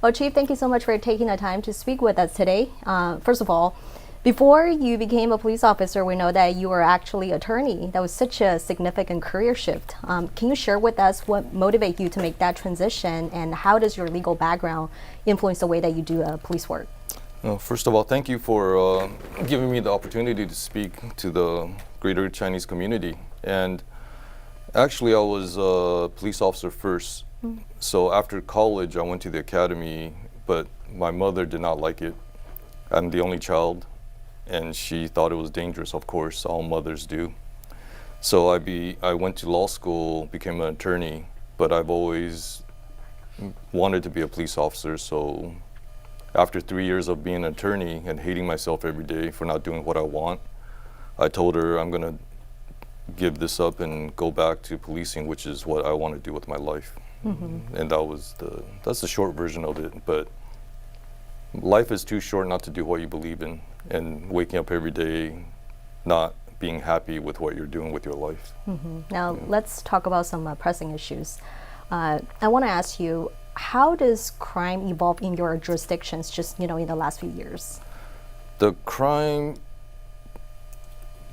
Well, Chief, thank you so much for taking the time to speak with us today. First of all, before you became a police officer, we know that you were actually an attorney. That was such a significant career shift. Can you share with us what motivated you to make that transition, and how does your legal background influence the way that you do police work? First of all, thank you for giving me the opportunity to speak to the greater Chinese community. And actually, I was a police officer first. So after college, I went to the academy, but my mother did not like it. I'm the only child, and she thought it was dangerous, of course, all mothers do. So I went to law school, became an attorney, but I've always wanted to be a police officer. So after 3 years of being an attorney and hating myself every day for not doing what I want, I told her I'm gonna give this up and go back to policing, which is what I want to do with my life. And that's the short version of it. But life is too short not to do what you believe in, and waking up every day not being happy with what you're doing with your life. Now, let's talk about some pressing issues. I want to ask you, how does crime evolve in your jurisdictions just, in the last few years? The crime,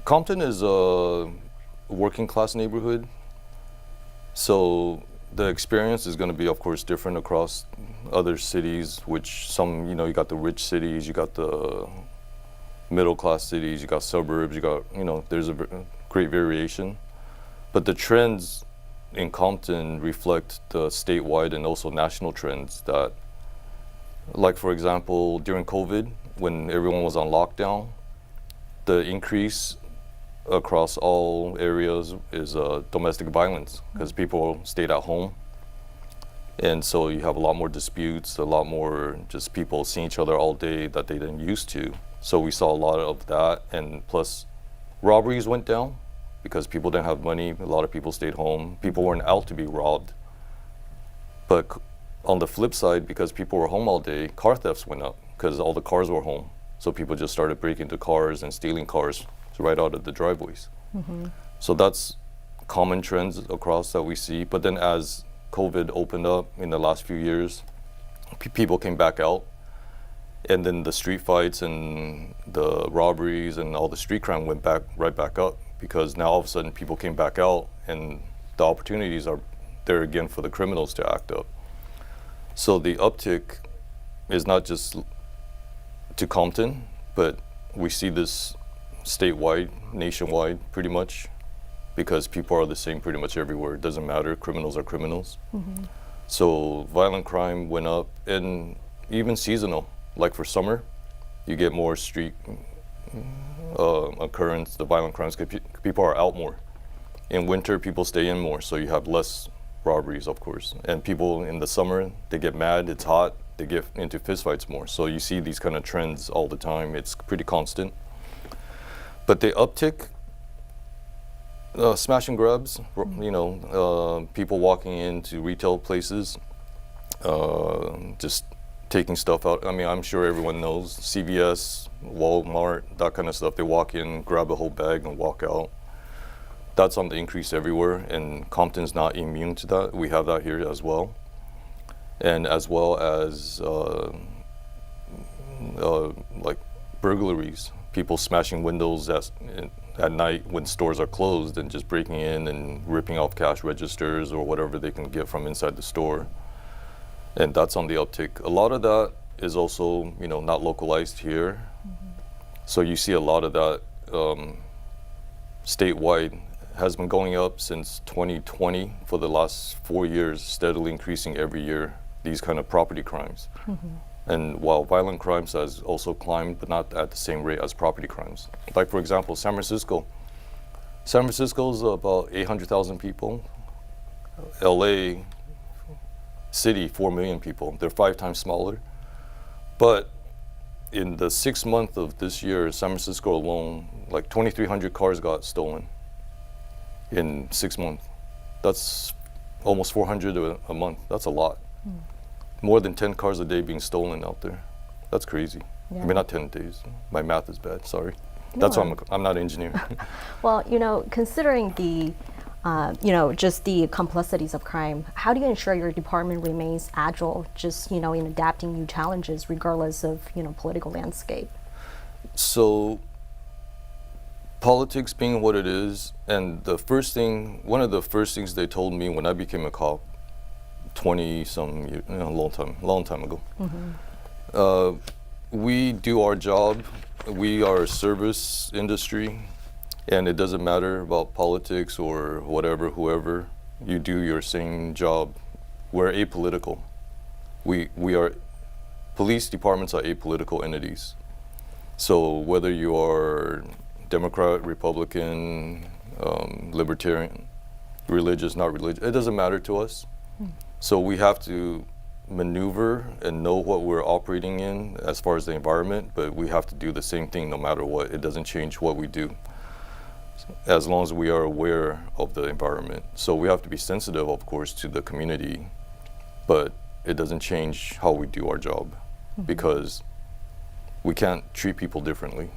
Compton is a working class neighborhood. So the experience is going to be, of course, different across other cities, which some, you got the rich cities, you got the middle class cities, you got suburbs, you got, there's a great variation. But the trends in Compton reflect the statewide and also national trends that, like for example, during COVID, when everyone was on lockdown, the increase across all areas is domestic violence, because people stayed at home. And so you have a lot more disputes, a lot more just people seeing each other all day that they didn't used to. So we saw a lot of that, and plus robberies went down because people didn't have money. A lot of people stayed home. People weren't out to be robbed. But on the flip side, because people were home all day, car thefts went up because all the cars were home. So people just started breaking into cars and stealing cars right out of the driveways. So that's common trends across that we see. But then as COVID opened up in the last few years, people came back out, and then the street fights and the robberies and all the street crime went right back up, because now all of a sudden people came back out and the opportunities are there again for the criminals to act up. So the uptick is not just to Compton, but we see this statewide, nationwide, pretty much, because people are the same pretty much everywhere. It doesn't matter, criminals are criminals. So violent crime went up, and even seasonal, like for summer, you get more street occurrence, the violent crimes, because people are out more. In winter, people stay in more, so you have less robberies, of course. And people in the summer, they get mad, it's hot, they get into fistfights more. So you see these kind of trends all the time. It's pretty constant. But the uptick, smash and grabs, people walking into retail places, just taking stuff out. I mean, I'm sure everyone knows CVS, Walmart, that kind of stuff. They walk in, grab a whole bag, and walk out. That's on the increase everywhere, and Compton's not immune to that. We have that here as well. And as well as like burglaries, people smashing windows at night when stores are closed and just breaking in and ripping off cash registers or whatever they can get from inside the store. And that's on the uptick. A lot of that is also, not localized here. So you see a lot of that statewide has been going up since 2020 for the last 4 years, steadily increasing every year, these kind of property crimes. And while violent crimes has also climbed, but not at the same rate as property crimes. Like for example, San Francisco. San Francisco's about 800,000 people. LA city, 4 million people. They're 5 times smaller. But in the 6th month of this year, San Francisco alone, like 2,300 cars got stolen in 6 months. That's almost 400 a month. That's a lot. More than 10 cars a day being stolen out there. That's crazy. Yeah. I mean, not 10 days. My math is bad, sorry. That's why I'm not an engineer. Well, considering the just the complexities of crime. How do you ensure your department remains agile, just, in adapting new challenges regardless of, political landscape? So, politics being what it is, and one of the first things they told me when I became a cop, 20-some years, long time ago. We do our job. We are a service industry, and it doesn't matter about politics or whatever, whoever. You do your same job. We're apolitical. Police departments are apolitical entities. So whether you are Democrat, Republican, libertarian, religious, not religious, it doesn't matter to us. So we have to maneuver and know what we're operating in as far as the environment, but we have to do the same thing no matter what. It doesn't change what we do, as long as we are aware of the environment. So we have to be sensitive, of course, to the community, but it doesn't change how we do our job, because we can't treat people differently.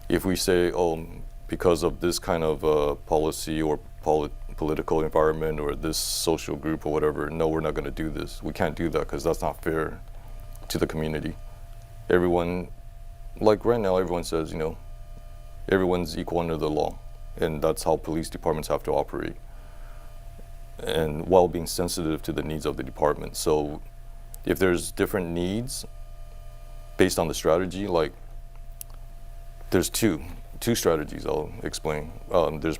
If we say, oh, because of this kind of policy or political environment or this social group or whatever, no, we're not going to do this. We can't do that because that's not fair to the community. Everyone, like right now, everyone says, everyone's equal under the law, and that's how police departments have to operate, and while being sensitive to the needs of the department. So if there's different needs based on the strategy, like there's two strategies I'll explain. There's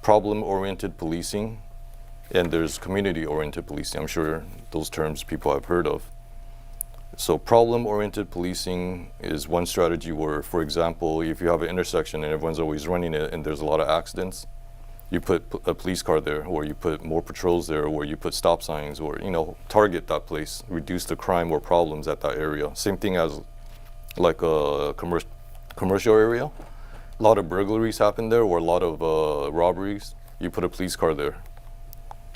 problem-oriented policing, and there's community-oriented policing. I'm sure those terms people have heard of. So problem-oriented policing is one strategy where, for example, if you have an intersection and everyone's always running it and there's a lot of accidents, you put a police car there, or you put more patrols there, or you put stop signs, or target that place, reduce the crime or problems at that area. Same thing as like a commercial area. A lot of burglaries happen there, or a lot of robberies. You put a police car there.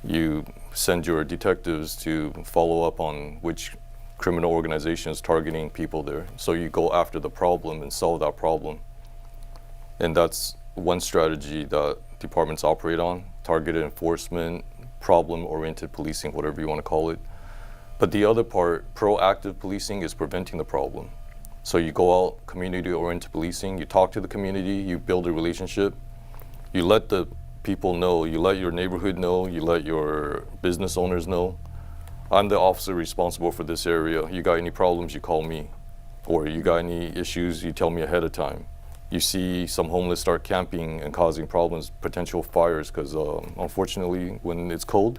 You send your detectives to follow up on which criminal organization is targeting people there. So you go after the problem and solve that problem. And that's one strategy that departments operate on: targeted enforcement, problem-oriented policing, whatever you want to call it. But the other part, proactive policing, is preventing the problem. So you go out, community-oriented policing, you talk to the community, you build a relationship, you let the people know, you let your neighborhood know, you let your business owners know, I'm the officer responsible for this area. You got any problems, you call me. Or you got any issues, you tell me ahead of time. You see some homeless start camping and causing problems, potential fires, because unfortunately when it's cold,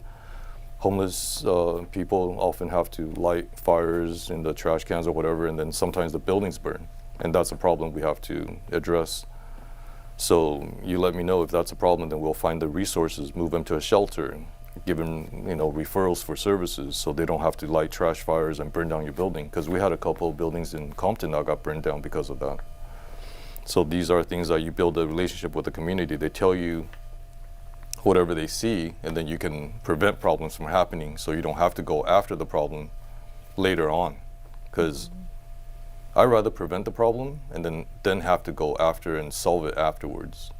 homeless people often have to light fires in the trash cans or whatever, and then sometimes the buildings burn, and that's a problem we have to address. So you let me know if that's a problem, then we'll find the resources, move them to a shelter, give them referrals for services so they don't have to light trash fires and burn down your building, because we had a couple of buildings in Compton that got burned down because of that. So these are things that you build a relationship with the community. They tell you whatever they see, and then you can prevent problems from happening, so you don't have to go after the problem later on. Because I'd rather prevent the problem and then have to go after and solve it afterwards.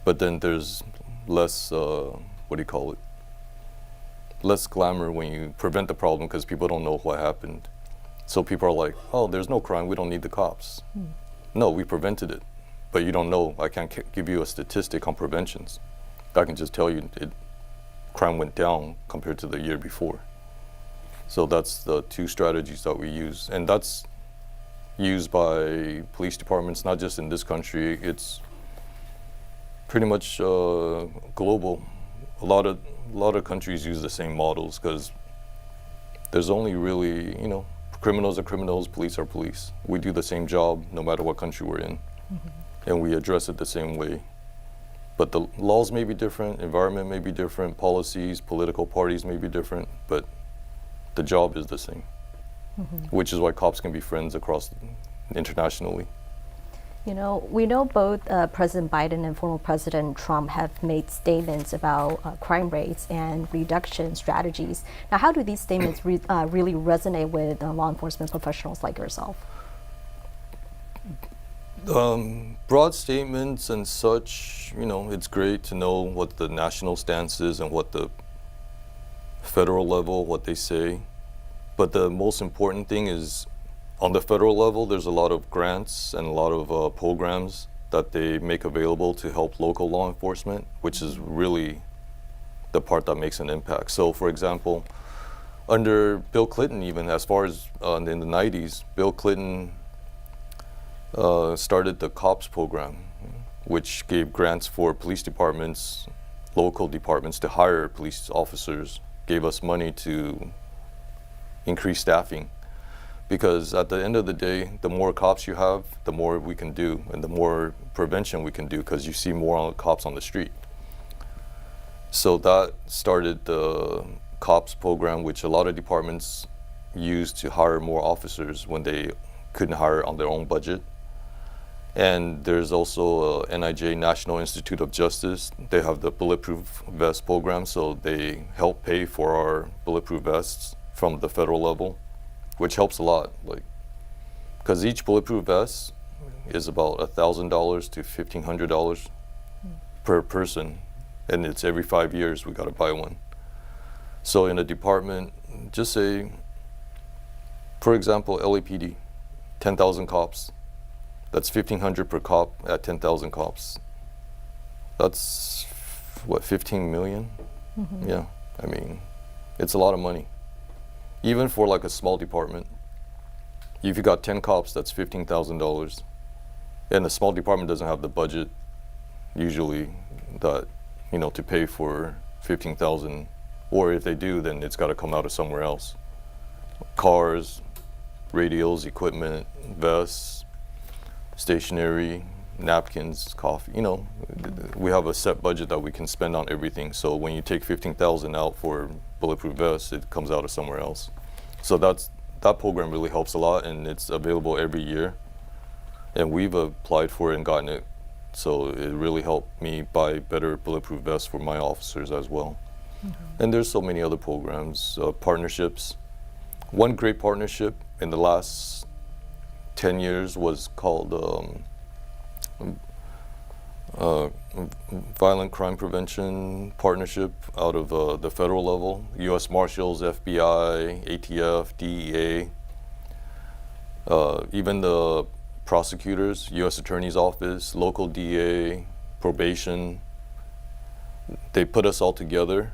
But then there's less, less glamour when you prevent the problem, because people don't know what happened. So people are like, oh, there's no crime, we don't need the cops. No, we prevented it, but you don't know. I can't give you a statistic on preventions. I can just tell you crime went down compared to the year before. So that's the two strategies that we use, and that's used by police departments, not just in this country. It's pretty much global. A lot of countries use the same models, because there's only really, criminals are criminals, police are police. We do the same job no matter what country we're in, and we address it the same way. But the laws may be different, environment may be different, policies, political parties may be different, but the job is the same, which is why cops can be friends across internationally. We know both President Biden and former President Trump have made statements about crime rates and reduction strategies. Now, how do these statements really resonate with law enforcement professionals like yourself? Broad statements and such, you know, it's great to know what the national stance is and what the federal level, what they say. But the most important thing is on the federal level, there's a lot of grants and a lot of programs that they make available to help local law enforcement, which is really the part that makes an impact. So for example, under Bill Clinton, even as far as in the 90s, Bill Clinton started the COPS program, which gave grants for police departments, local departments to hire police officers, gave us money to increase staffing. Because at the end of the day, the more cops you have, the more we can do, and the more prevention we can do, because you see more cops on the street. So that started the COPS program, which a lot of departments used to hire more officers when they couldn't hire on their own budget. And there's also NIJ, National Institute of Justice. They have the Bulletproof Vest program, so they help pay for our bulletproof vests from the federal level, which helps a lot. Like, because each bulletproof vest is about $1,000 to $1,500 per person, and it's every 5 years we got to buy one. So in a department, just say, for example, LAPD, 10,000 cops. That's $1,500 per cop at 10,000 cops. That's what, 15 million? Mm-hmm. Yeah, I mean, it's a lot of money. Even for like a small department, if you got 10 cops, that's $15,000. And a small department doesn't have the budget usually that, you know, to pay for 15,000. Or if they do, then it's got to come out of somewhere else. Cars, radios, equipment, vests, stationery, napkins, coffee, you know, we have a set budget that we can spend on everything. So when you take 15,000 out for bulletproof vests, it comes out of somewhere else. So that program really helps a lot, and it's available every year. And we've applied for it and gotten it. So it really helped me buy better bulletproof vests for my officers as well. Mm-hmm. And there's so many other programs, partnerships. One great partnership in the last 10 years was called Violent Crime Prevention Partnership out of the federal level. U.S. Marshals, FBI, ATF, DEA, even the prosecutors, U.S. Attorney's Office, local DA, probation. They put us all together.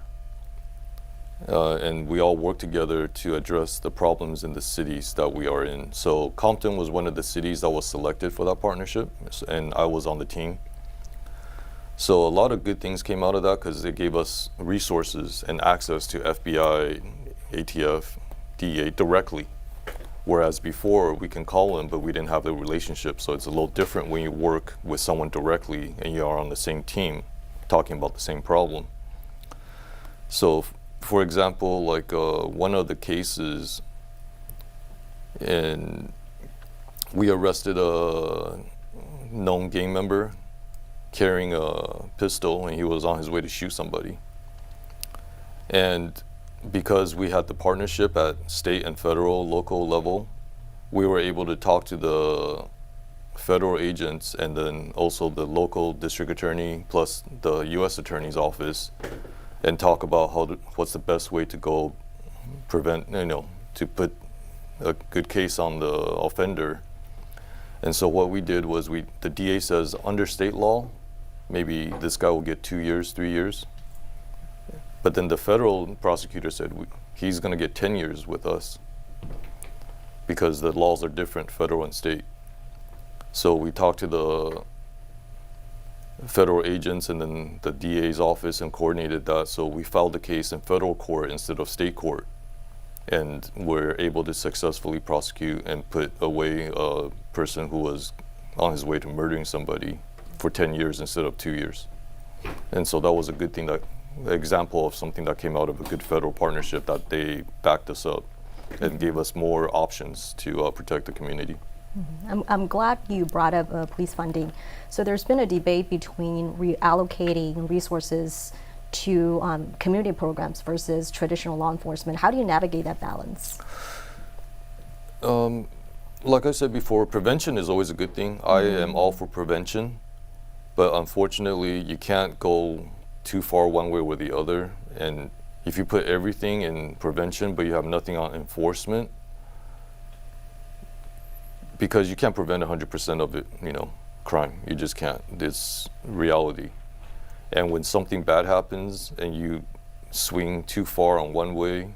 And we all work together to address the problems in the cities that we are in. So Compton was one of the cities that was selected for that partnership, and I was on the team. So a lot of good things came out of that because they gave us resources and access to FBI, ATF, DEA directly. Whereas before we can call them, but we didn't have the relationship. So it's a little different when you work with someone directly and you are on the same team talking about the same problem. So for example, like one of the cases, and we arrested a known gang member carrying a pistol, and he was on his way to shoot somebody. And because we had the partnership at state and federal, local level, we were able to talk to the federal agents and then also the local district attorney plus the U.S. Attorney's Office, and talk about what's the best way to go prevent, you know, to put a good case on the offender. And so what we did was the DA says under state law, maybe this guy will get 2 years, 3 years. But then the federal prosecutor said he's going to get 10 years with us because the laws are different, federal and state. So we talked to the federal agents and then the DA's office and coordinated that. So we filed the case in federal court instead of state court. And we're able to successfully prosecute and put away a person who was on his way to murdering somebody for 10 years instead of 2 years. And so that was a good thing, that example of something that came out of a good federal partnership, that they backed us up and gave us more options to protect the community. Mm-hmm. I'm glad you brought up police funding. So there's been a debate between reallocating resources to community programs versus traditional law enforcement. How do you navigate that balance? Like I said before, prevention is always a good thing. I am all for prevention, but unfortunately, you can't go too far one way or the other. And if you put everything in prevention, but you have nothing on enforcement, because you can't prevent 100% of it, crime. You just can't. It's reality. And when something bad happens and you swing too far on one way,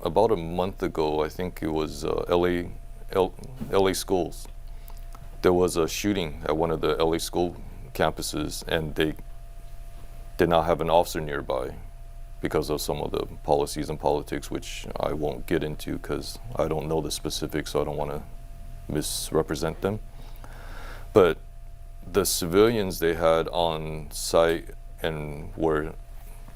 about a month ago, I think it was LA schools. There was a shooting at one of the LA school campuses, and they did not have an officer nearby because of some of the policies and politics, which I won't get into because I don't know the specifics, so I don't want to misrepresent them. But the civilians they had on site and were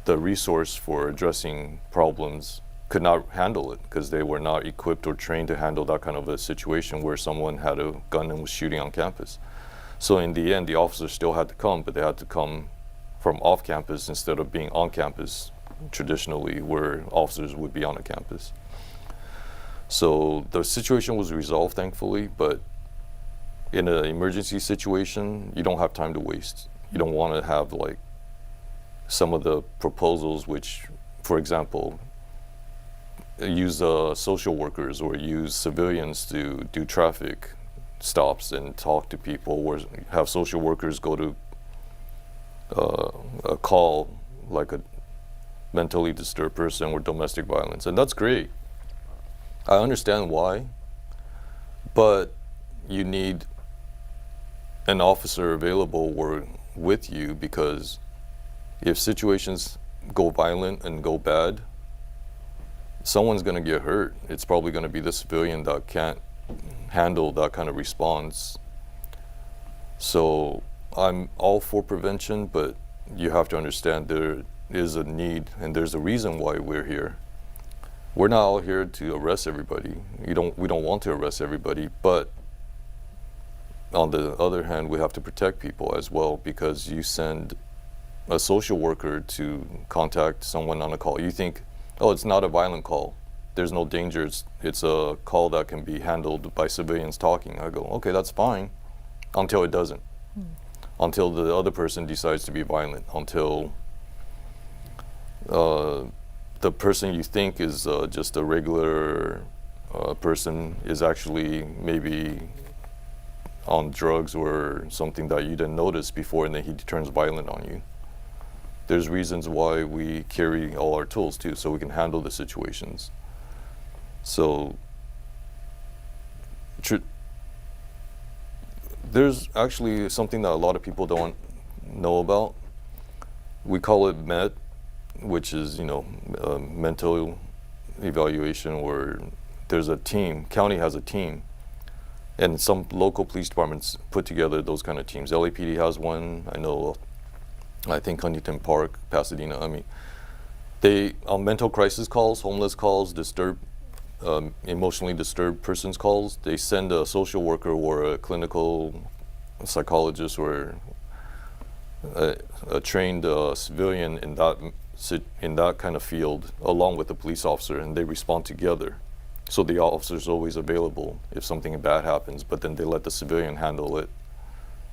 the resource for addressing problems could not handle it because they were not equipped or trained to handle that kind of a situation where someone had a gun and was shooting on campus. So in the end, the officers still had to come, but they had to come from off campus instead of being on campus traditionally where officers would be on a campus. So the situation was resolved, thankfully, but in an emergency situation, you don't have time to waste. You don't want to have like some of the proposals which, for example, use social workers or use civilians to do traffic stops and talk to people, or have social workers go to a call like a mentally disturbed person or domestic violence. And that's great. I understand why, but you need an officer available or with you, because if situations go violent and go bad, someone's going to get hurt. It's probably going to be the civilian that can't handle that kind of response. So I'm all for prevention, but you have to understand there is a need and there's a reason why we're here. We're not all here to arrest everybody. We don't want to arrest everybody, but on the other hand, we have to protect people as well, because you send a social worker to contact someone on a call. You think, oh, it's not a violent call. There's no danger. It's a call that can be handled by civilians talking. I go, okay, that's fine, until it doesn't. Until the other person decides to be violent, until the person you think is just a regular person is actually maybe on drugs or something that you didn't notice before, and then he turns violent on you. There's reasons why we carry all our tools too, so we can handle the situations. So there's actually something that a lot of people don't know about. We call it MET, which is, mental evaluation, where there's a team. County has a team, and some local police departments put together those kind of teams. LAPD has one. I think Huntington Park, Pasadena. They on mental crisis calls, homeless calls, emotionally disturbed persons calls, they send a social worker or a clinical psychologist or a trained civilian in that kind of field along with the police officer, and they respond together. So the officer's always available if something bad happens, but then they let the civilian handle it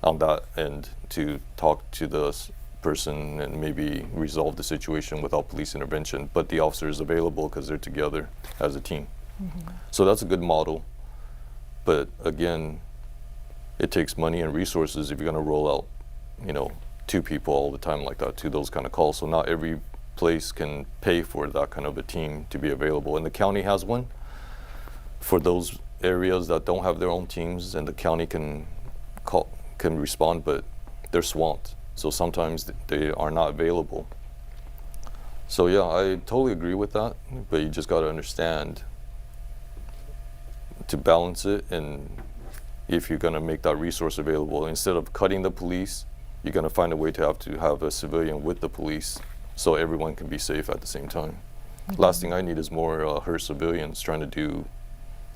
on that end to talk to the person and maybe resolve the situation without police intervention. But the officer is available because they're together as a team. So that's a good model. But again, it takes money and resources if you're going to roll out, 2 people all the time like that to those kind of calls. So not every place can pay for that kind of a team to be available. And the county has one for those areas that don't have their own teams, and the county can respond, but they're swamped. So sometimes they are not available. So yeah, I totally agree with that, but you just got to understand to balance it. And if you're going to make that resource available, instead of cutting the police, you're going to find a way to have a civilian with the police so everyone can be safe at the same time. Last thing I need is more hurt civilians trying to do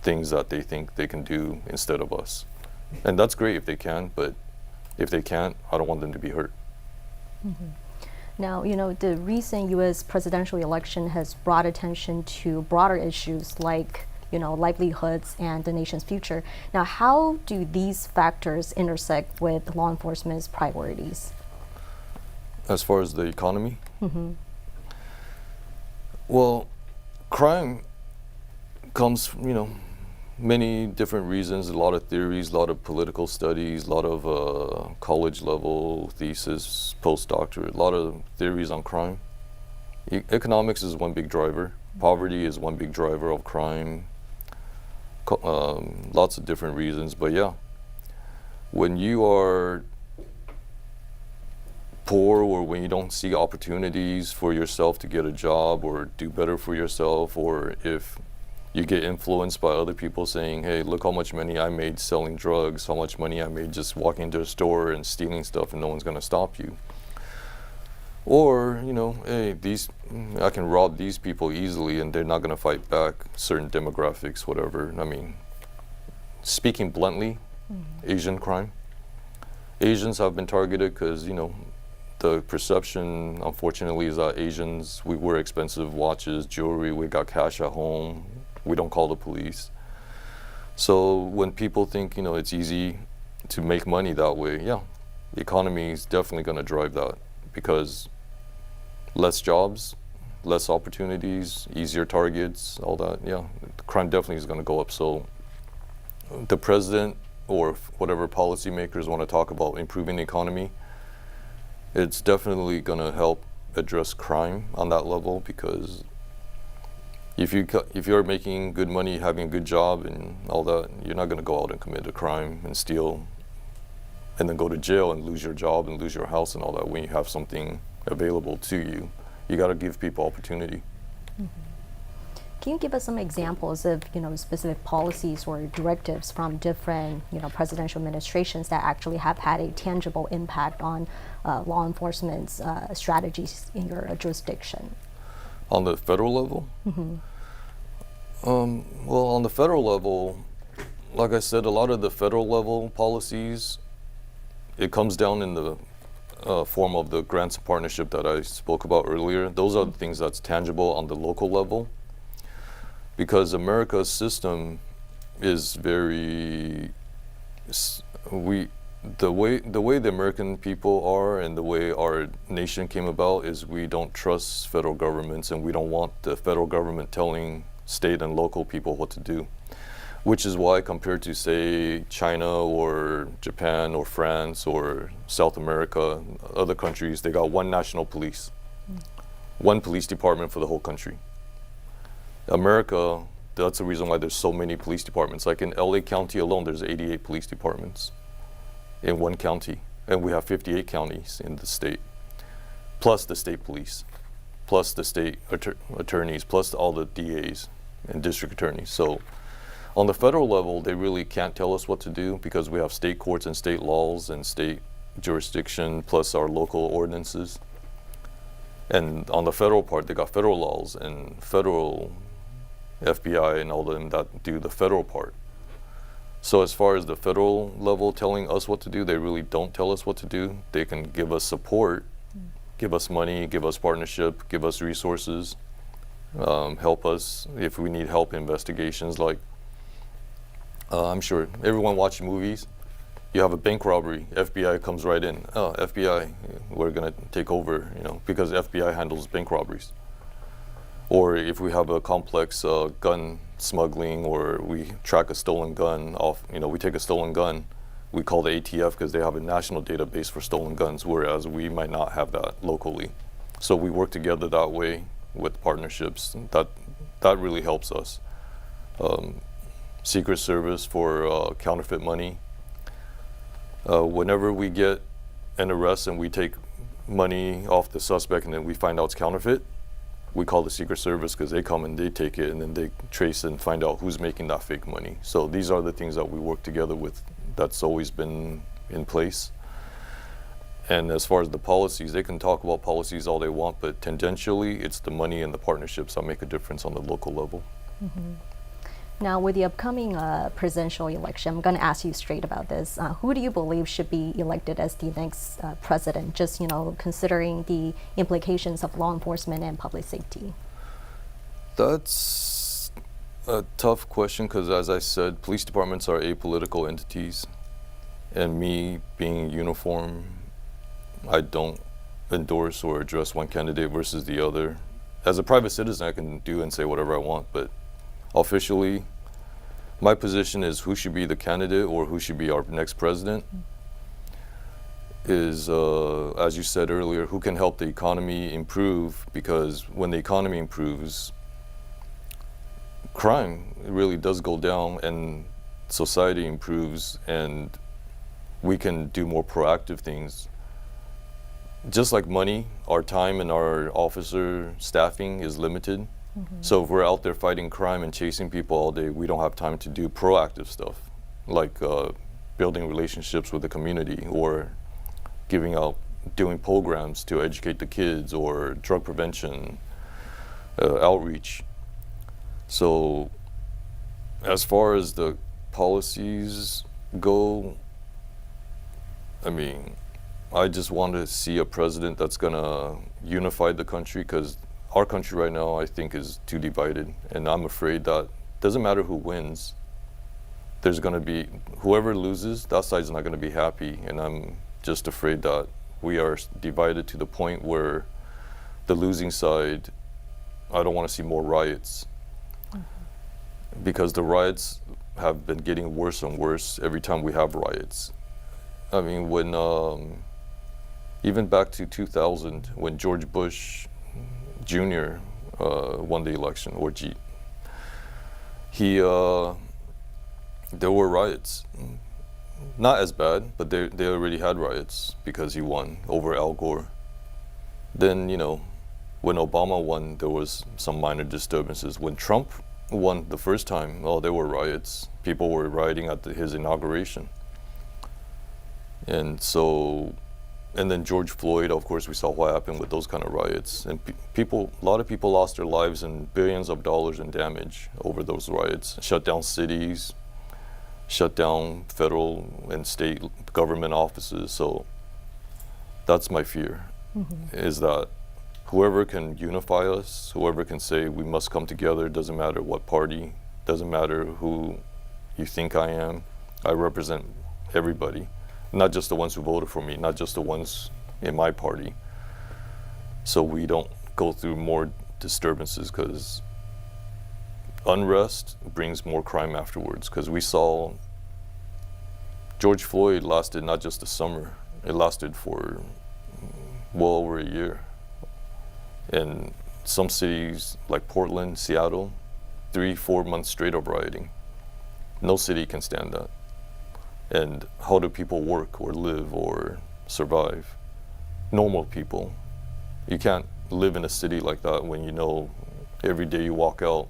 things that they think they can do instead of us. And that's great if they can, but if they can't, I don't want them to be hurt. Now, the recent U.S. presidential election has brought attention to broader issues like livelihoods and the nation's future. Now, how do these factors intersect with law enforcement's priorities? As far as the economy? Well, crime comes from, many different reasons, a lot of theories, a lot of political studies, a lot of college level thesis, postdoctorate, a lot of theories on crime. Economics is one big driver. Poverty is one big driver of crime. Lots of different reasons, but yeah, when you are poor or when you don't see opportunities for yourself to get a job or do better for yourself, or if you get influenced by other people saying, hey, look how much money I made selling drugs, how much money I made just walking into a store and stealing stuff, and no one's going to stop you. Or, hey, I can rob these people easily and they're not going to fight back, certain demographics, whatever. I mean, speaking bluntly, Asian crime. Asians have been targeted because, the perception, unfortunately, is that Asians, we wear expensive watches, jewelry, we got cash at home, we don't call the police. So when people think, it's easy to make money that way, yeah, the economy is definitely going to drive that, because less jobs, less opportunities, easier targets, all that, yeah, crime definitely is going to go up. So the president or whatever policymakers want to talk about improving the economy, it's definitely going to help address crime on that level, because if you're making good money, having a good job and all that, you're not going to go out and commit a crime and steal and then go to jail and lose your job and lose your house and all that when you have something available to you. You got to give people opportunity. Can you give us some examples of specific policies or directives from different presidential administrations that actually have had a tangible impact on law enforcement's strategies in your jurisdiction? On the federal level? Well, on the federal level, like I said, a lot of the federal level policies, it comes down in the form of the grants and partnership that I spoke about earlier. Those are the things that's tangible on the local level, because America's system is very, the way the American people are and the way our nation came about is we don't trust federal governments, and we don't want the federal government telling state and local people what to do. Which is why, compared to, say, China or Japan or France or South America, other countries, they got one national police, one police department for the whole country. America, that's the reason why there's so many police departments. Like in LA County alone, there's 88 police departments in one county, and we have 58 counties in the state, plus the state police, plus the state attorneys, plus all the DAs and district attorneys. So on the federal level, they really can't tell us what to do, because we have state courts and state laws and state jurisdiction, plus our local ordinances. And on the federal part, they got federal laws and federal FBI and all of them that do the federal part. So as far as the federal level telling us what to do, they really don't tell us what to do. They can give us support, give us money, give us partnership, give us resources, help us if we need help in investigations. Like, I'm sure everyone watches movies. You have a bank robbery, FBI comes right in. Oh, FBI, we're gonna take over, because FBI handles bank robberies. Or if we have a complex gun smuggling, or we track a stolen gun off, we take a stolen gun, we call the ATF because they have a national database for stolen guns, whereas we might not have that locally. So we work together that way with partnerships. That really helps us. Secret Service for counterfeit money. Whenever we get an arrest and we take money off the suspect and then we find out it's counterfeit, we call the Secret Service because they come and they take it and then they trace and find out who's making that fake money. So these are the things that we work together with. That's always been in place. And as far as the policies, they can talk about policies all they want, but tendentially it's the money and the partnerships that make a difference on the local level. Now, with the upcoming presidential election, I'm going to ask you straight about this. Who do you believe should be elected as the next president, just, considering the implications of law enforcement and public safety? That's A tough question because, as I said, police departments are apolitical entities, and me being in uniform, I don't endorse or address one candidate versus the other. As a private citizen, I can do and say whatever I want, but officially, my position is who should be the candidate or who should be our next president is, as you said earlier, who can help the economy improve, because when the economy improves, crime really does go down and society improves and we can do more proactive things. Just like money, our time and our officer staffing is limited. So if we're out there fighting crime and chasing people all day, we don't have time to do proactive stuff, like building relationships with the community or doing programs to educate the kids or drug prevention, outreach. So as far as the policies go, I mean, I just want to see a president that's gonna unify the country, because our country right now, I think, is too divided, and I'm afraid that doesn't matter who wins, there's gonna be, whoever loses, that side's not gonna be happy, and I'm just afraid that we are divided to the point where the losing side, I don't want to see more riots, because the riots have been getting worse and worse every time we have riots. I mean, when even back to 2000, when George Bush Jr. Won the election, or there were riots. Not as bad, but they already had riots because he won over Al Gore. Then, you know, when Obama won, there was some minor disturbances. When Trump won the first time, there were riots. People were rioting at his inauguration. And then George Floyd, of course, we saw what happened with those kind of riots. And a lot of people lost their lives and billions of dollars in damage over those riots. Shut down cities, shut down federal and state government offices. So that's my fear, is that whoever can unify us, whoever can say we must come together, doesn't matter what party, doesn't matter who you think I am, I represent everybody. Not just the ones who voted for me, not just the ones in my party. So we don't go through more disturbances, because unrest brings more crime afterwards. Because we saw George Floyd lasted not just a summer, it lasted for well over a year. And some cities like Portland, Seattle, 3-4 months straight of rioting. No city can stand that. And how do people work or live or survive? Normal people. You can't live in a city like that when you know every day you walk out,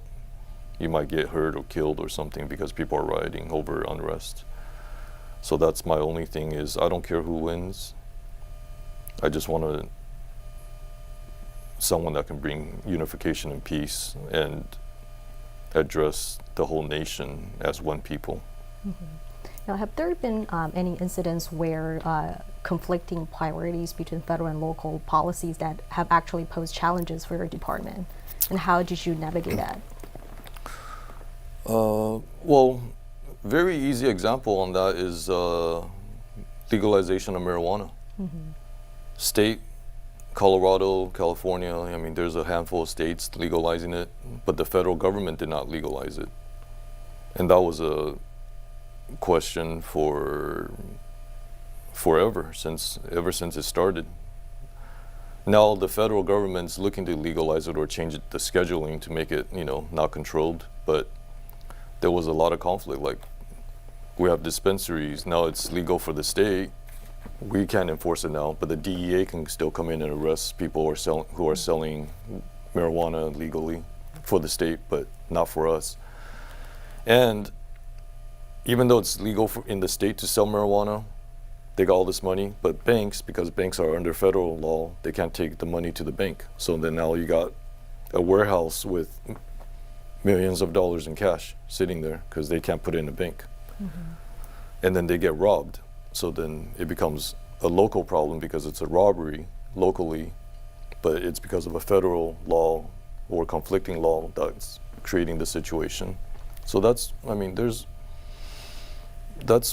you might get hurt or killed or something because people are rioting over unrest. So that's my only thing, is I don't care who wins. I just want someone that can bring unification and peace and address the whole nation as one people. Now, have there been any incidents where conflicting priorities between federal and local policies that have actually posed challenges for your department? And how did you navigate that? Well, very easy example on that is legalization of marijuana. State, Colorado, California, I mean, there's a handful of states legalizing it, but the federal government did not legalize it. And that was a question for ever since it started. Now the federal government's looking to legalize it or change the scheduling to make it, not controlled, but there was a lot of conflict. Like, we have dispensaries, now it's legal for the state, we can't enforce it now, but the DEA can still come in and arrest people who are selling marijuana legally for the state, but not for us. And even though it's legal in the state to sell marijuana, they got all this money, but banks, because banks are under federal law, they can't take the money to the bank. So then now you got a warehouse with millions of dollars in cash sitting there because they can't put it in a bank. And then they get robbed. So then it becomes a local problem because it's a robbery locally, but it's because of a federal law or conflicting law that's creating the situation. So that's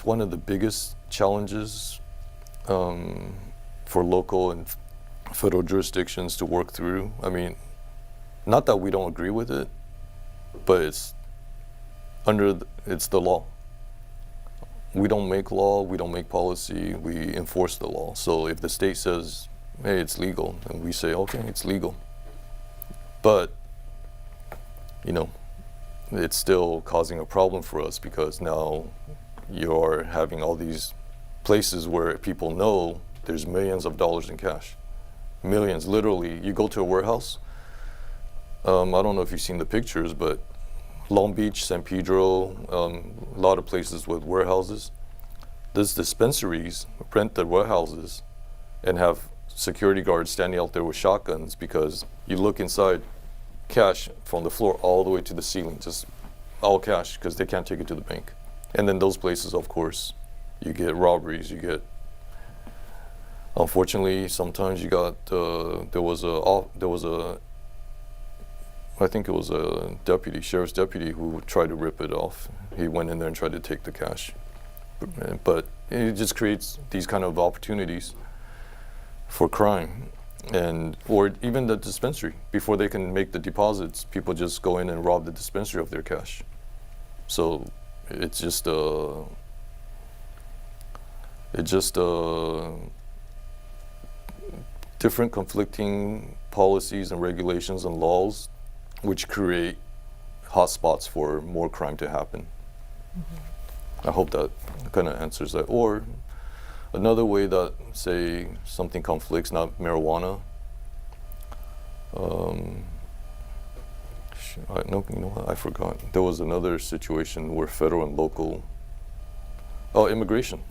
one of the biggest challenges for local and federal jurisdictions to work through. I mean, not that we don't agree with it, but it's the law. We don't make law, we don't make policy, we enforce the law. So if the state says, hey, it's legal, then we say, okay, it's legal. But, you know, it's still causing a problem for us because now you're having all these places where people know there's millions of dollars in cash. Millions, literally. You go to a warehouse, I don't know if you've seen the pictures, but Long Beach, San Pedro, a lot of places with warehouses. Those dispensaries rent the warehouses and have security guards standing out there with shotguns because you look inside, cash from the floor all the way to the ceiling, just all cash because they can't take it to the bank. And then those places, of course, you get robberies, unfortunately, sometimes you got, I think it was a sheriff's deputy who tried to rip it off. He went in there and tried to take the cash. But it just creates these kind of opportunities for crime. Or even the dispensary. Before they can make the deposits, people just go in and rob the dispensary of their cash. So it's just different conflicting policies and regulations and laws which create hotspots for more crime to happen. I hope that kind of answers that. Or another way that, say, something conflicts, not marijuana. I forgot. There was another situation where federal and local. Oh, immigration.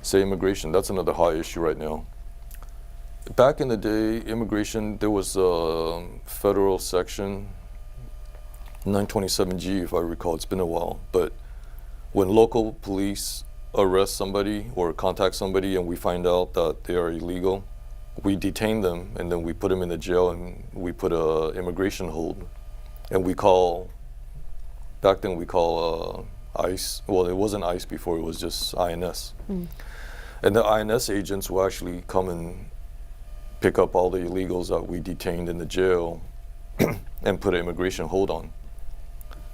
Say immigration. That's another hot issue right now. Back in the day, immigration, there was a federal section, 927G, if I recall. It's been a while. But when local police arrest somebody or contact somebody and we find out that they are illegal, we detain them and then we put them in the jail and we put a immigration hold. And back then we call ICE. Well, it wasn't ICE before, it was just INS. And the INS agents will actually come and pick up all the illegals that we detained in the jail and put an immigration hold on.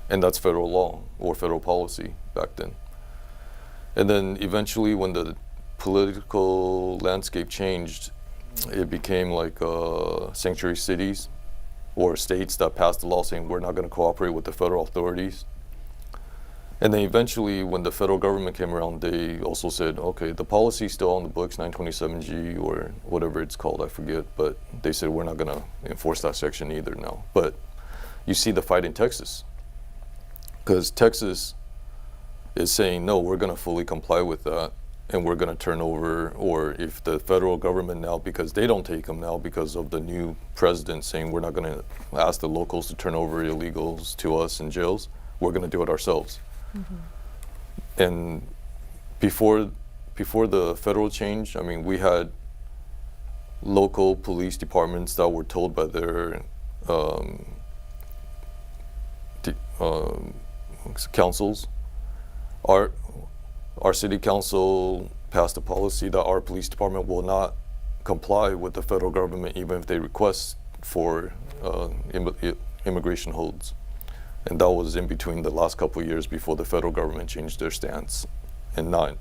And that's federal law or federal policy back then. And then eventually when the political landscape changed, it became like sanctuary cities or states that passed a law saying we're not going to cooperate with the federal authorities. And then eventually when the federal government came around, they also said, okay, the policy is still on the books, 927G or whatever it's called, I forget, but they said we're not going to enforce that section either now. But you see the fight in Texas, because Texas is saying, no, we're going to fully comply with that, and we're going to turn over, or if the federal government now, because they don't take them now because of the new president saying we're not going to ask the locals to turn over illegals to us in jails, we're going to do it ourselves. And before the federal change, I mean, we had local police departments that were told by their councils. Our city council passed a policy that our police department will not comply with the federal government even if they request for immigration holds. And that was in between the last couple of years before the federal government changed their stance and not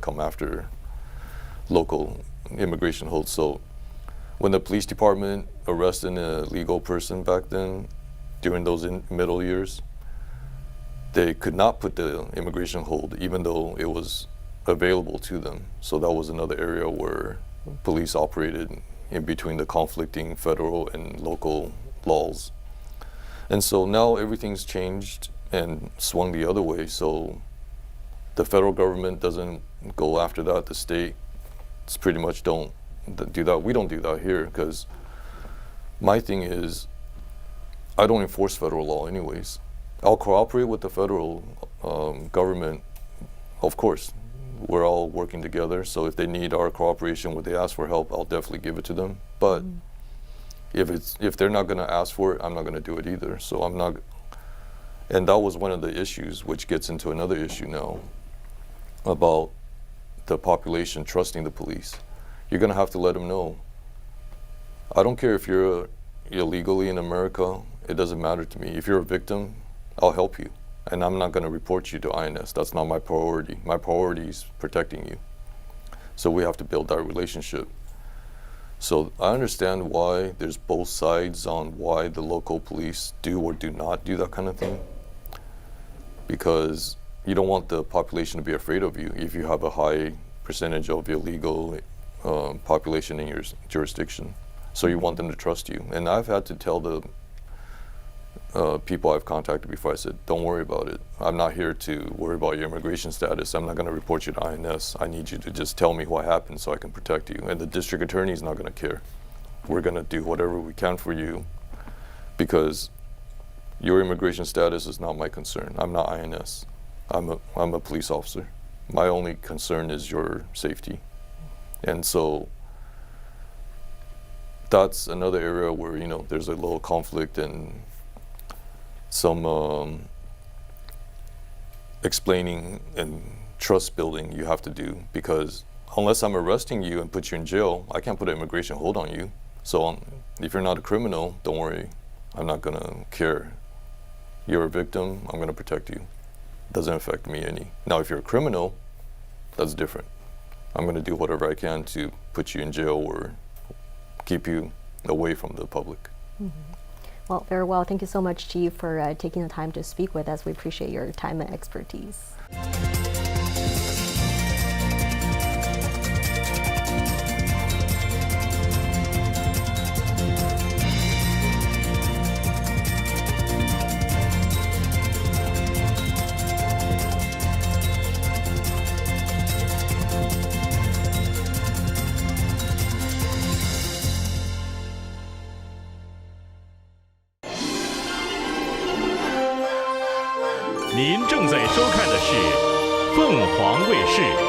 come after local immigration holds. So when the police department arrested an illegal person back then, during those middle years, they could not put the immigration hold even though it was available to them. So that was another area where police operated in between the conflicting federal and local laws. And so now everything's changed and swung the other way. So the federal government doesn't go after that. The state pretty much don't do that. We don't do that here because my thing is I don't enforce federal law anyways. I'll cooperate with the federal government, of course. We're all working together. So if they need our cooperation, when they ask for help, I'll definitely give it to them. But if they're not going to ask for it, I'm not going to do it either. So And that was one of the issues, which gets into another issue now about the population trusting the police. You're going to have to let them know. I don't care if you're illegally in America. It doesn't matter to me. If you're a victim, I'll help you. And I'm not going to report you to INS. That's not my priority. My priority is protecting you. So we have to build that relationship. So I understand why there's both sides on why the local police do or do not do that kind of thing. Because you don't want the population to be afraid of you if you have a high percentage of illegal population in your jurisdiction. So you want them to trust you. And I've had to tell the people I've contacted before, I said, don't worry about it. I'm not here to worry about your immigration status. I'm not going to report you to INS. I need you to just tell me what happened so I can protect you. And the district attorney is not going to care. We're going to do whatever we can for you because your immigration status is not my concern. I'm not INS. I'm a police officer. My only concern is your safety. And so that's another area where, you know, there's a little conflict and some explaining and trust building you have to do, because unless I'm arresting you and put you in jail, I can't put an immigration hold on you. So if you're not a criminal, don't worry. I'm not gonna care. You're a victim, I'm gonna protect you. Doesn't affect me any. Now, if you're a criminal, that's different. I'm gonna do whatever I can to put you in jail or keep you away from the public. Mm-hmm. Well, very well. Thank you so much, Chief, for taking the time to speak with us. We appreciate your time and expertise.您正在收看的是凤凰卫视